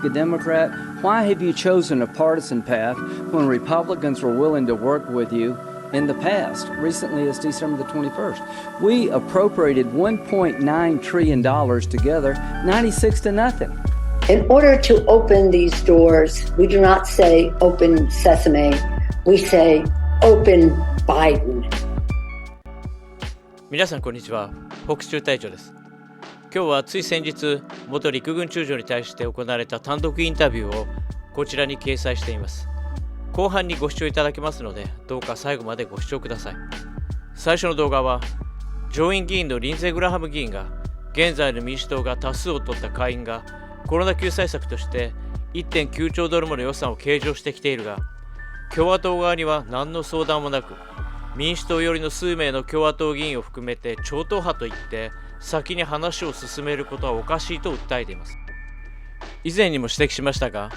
a Democrat? Why have you chosen a partisan path when Republicans were willing to work with you in the past, recently as December the 21st? We appropriated $1.9 trillion together, 96 to nothing. In order to open these doors, we do not say open sesame, we say open Biden. 皆さんこんにちは。北中隊長です。今日はつい先日、元陸軍中将に対して行われた単独インタビューをこちらに掲載しています。後半にご視聴いただけますので、どうか最後までご視聴ください。最初の動画は、上院議員のリンゼー・グラハム議員が、現在の民主党が多数を取った下院がコロナ救済策として1.9兆ドルもの予算を計上してきているが、共和党側には何の相談もなく、民主党寄りの数名の共和党議員を含めて超党派といって先に話を進めることはおかしいと訴えています。以前にも指摘しましたが、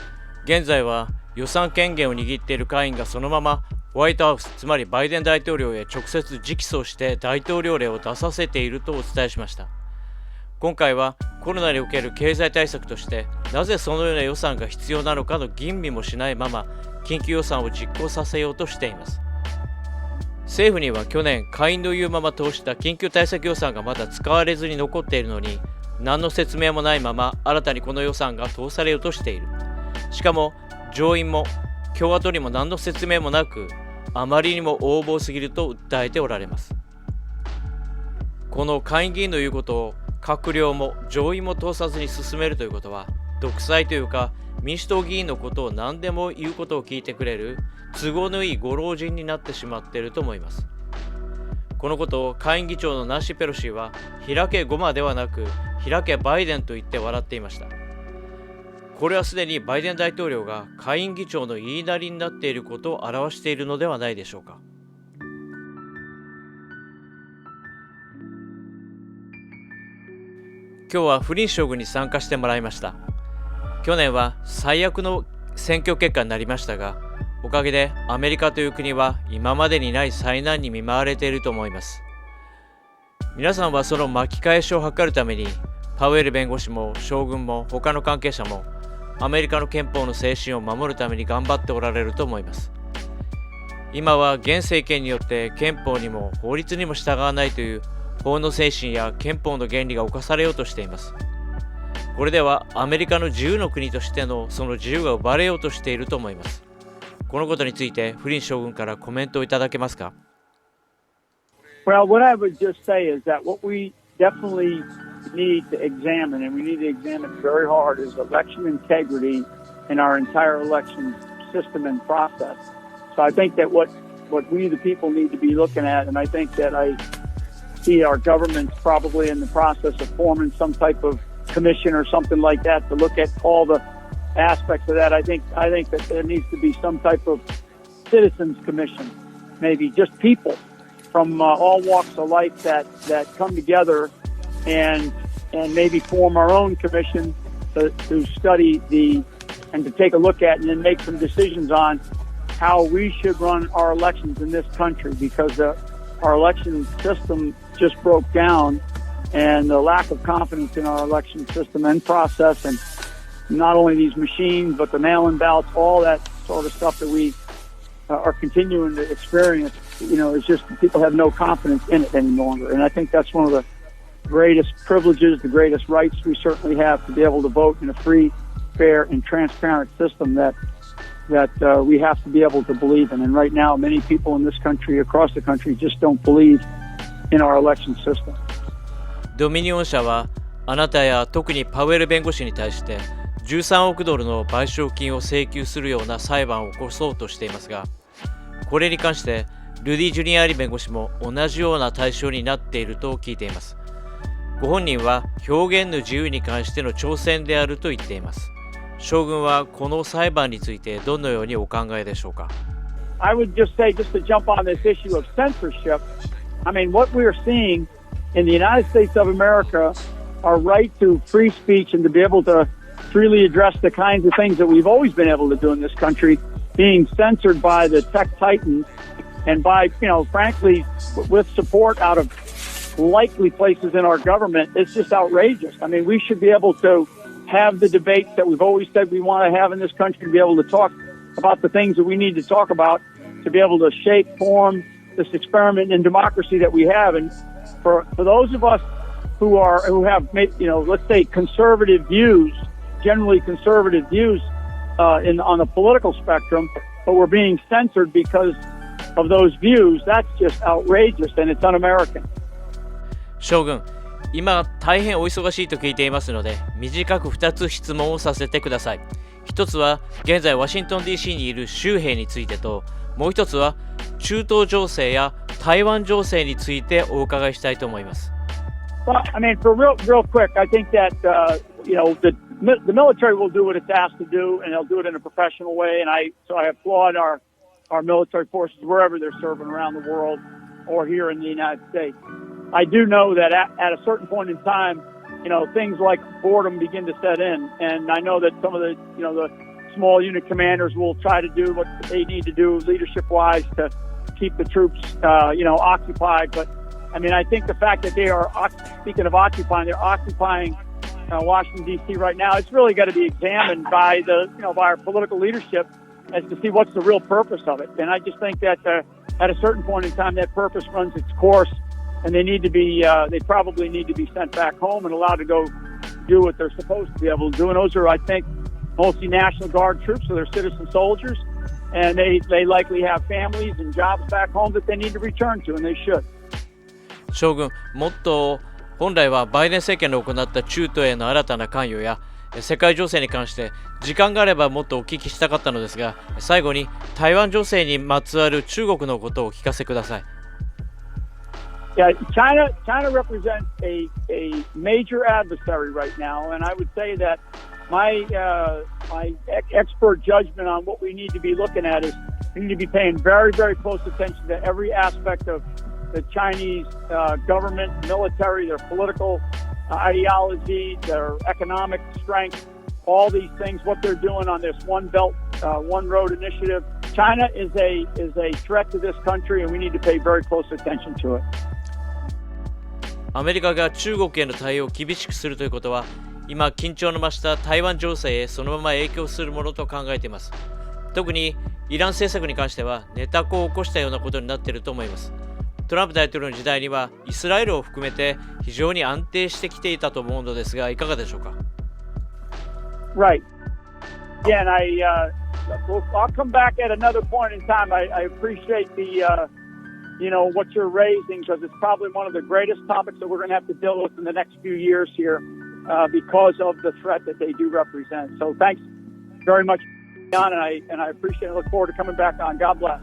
現在は予算権限を握っている下院がそのままホワイトハウス、つまりバイデン大統領へ直接直訴して大統領令を出させているとお伝えしました。今回はコロナにおける経済対策としてなぜそのような予算が必要なのかの吟味もしないまま緊急予算を実行させようとしています。政府には去年下院の言うまま通した緊急対策予算がまだ使われずに残っているのに、何の説明もないまま新たにこの予算が通されようとしている。しかも上院も共和党にも何の説明もなく、あまりにも横暴すぎると訴えておられます。この下院議員の言うことを閣僚も上院も通さずに進めるということは、独裁というか民主党議員のことを何でも言うことを聞いてくれる都合のいいご老人になってしまっていると思います。このことを下院議長のナンシー・ペロシーは開けゴマではなく開けバイデンと言って笑っていました。これはすでにバイデン大統領が下院議長の言いなりになっていることを表しているのではないでしょうか。今日はフリン将軍に参加してもらいました。去年は最悪の選挙結果になりましたが、おかげでアメリカという国は今までにない災難に見舞われていると思います。皆さんはその巻き返しを図るために、パウエル弁護士も将軍も他の関係者もアメリカの憲法の精神を守るために頑張っておられると思います。今は現政権によって憲法にも法律にも従わないという法の精神や憲法の原理が侵されようとしています。これではアメリカの自由の国としてのその自由が奪われようとしていると思います。このことについてフリン将軍からコメントをいただけますか。 Well, what I would just say is that what we definitely need to examine, and we need to examine very hard, is election integrity in our entire election system and process. So I think that what we the people need to be looking at, and I think that I see our government's probably in the process of forming some type of commission or something like that to look at all the aspects of that. I think that there needs to be some type of citizens commission, maybe just people from all walks of life that come together and maybe form our own commission to study and to take a look at and then make some decisions on how we should run our elections in this country, because our election system just broke down, and the lack of confidence in our election system and process, and not only these machines, but the mail-in ballots, all that sort of stuff that we are continuing to experience, is just people have no confidence in it any longer. And I think that's one of the greatest privileges, the greatest rights we certainly have, to be able to vote in a free, fair, and transparent system that we have to be able to believe in. And right now, many people in this country, across the country, just don't believe in our election system. ドミニオン社はあなたや特にパウエル弁護士に対して13億ドルの賠償金を請求するような裁判を起こそうとしていますが、これに関してルディ・ジュニアーリ弁護士も同じような対象になっていると聞いています。ご本人は表現の自由に関しての挑戦であると言っています。将軍はこの裁判についてどのようにお考えでしょうか。 I would just say, just to jump on this issue of censorship, I mean, what we're seeing in the United States of America, our right to free speech and to be able to freely address the kinds of things that we've always been able to do in this country, being censored by the tech titans and by, frankly, with support out of likely places in our government, it's just outrageous. I mean, we should be able to have the debates that we've always said we want to have in this country, to be able to talk about the things that we need to talk about, to be able to shape, form this experiment in democracy that we have. And for those of us who have, let's say conservative views, generally conservative views on the political spectrum, but we're being censored because of those views, that's just outrageous and it's un-American. 将軍、今大変お忙しいと聞いていますので、短く2つ質問をさせてください。一つは現在ワシントン DC にいる州兵についてと、もう一つは中東情勢や台湾情勢についてお伺いしたいと思います。Well, I mean, for real quick, I think that the military will do what it's asked to do, and they'll do it in a professional way. And I applaud our military forces wherever they're serving around the world or here in the United States. I do know that at a certain point in time, things like boredom begin to set in, and I know that some of the small unit commanders will try to do what they need to do leadership-wise to keep the troops, occupied. But I mean, I think the fact that they are, speaking of occupying, they're occupying Washington D.C. right now. It's really got to be examined by by our political leadership as to see what's the real purpose of it. And I just think that at a certain point in time, that purpose runs its course, and they probably need to be sent back home and allowed to go do what they're supposed to be able to do. And those are, I think, mostly National Guard troops, so they're citizen soldiers, and they likely have families and jobs back home that they need to return to, and they should. 将軍、もっと本来はバイデン政権の行った中東への新たな関与や世界情勢に関して時間があればもっとお聞きしたかったのですが、最後に台湾情勢にまつわる中国のことをお聞かせください。Yeah, China represents a major adversary right now, and I would say that my expert judgment on what we need to be looking at is we need to be paying very, very close attention to every aspect of the Chinese government, military, their political ideology, their economic strength, all these things, what they're doing on this One Belt, One Road initiative. China is a threat to this country, and we need to pay very close attention to it. アメリカが中国への対応を厳しくするということは、今緊張の増した台湾情勢へそのまま影響するものと考えています。特にイラン政策に関してはネタコを起こしたようなことになっていると思います。トランプ大統領の時代にはイスラエルを含めて非常に安定してきていたと思うのですが、いかがでしょうか。Right. Again, I'll come back at another point in time. I appreciate what you're raising, because it's probably one of the greatest topics that we're going to have to deal with in the next few years here because of the threat that they do represent. So thanks very much, John, and I appreciate it. I look forward to coming back on. God bless.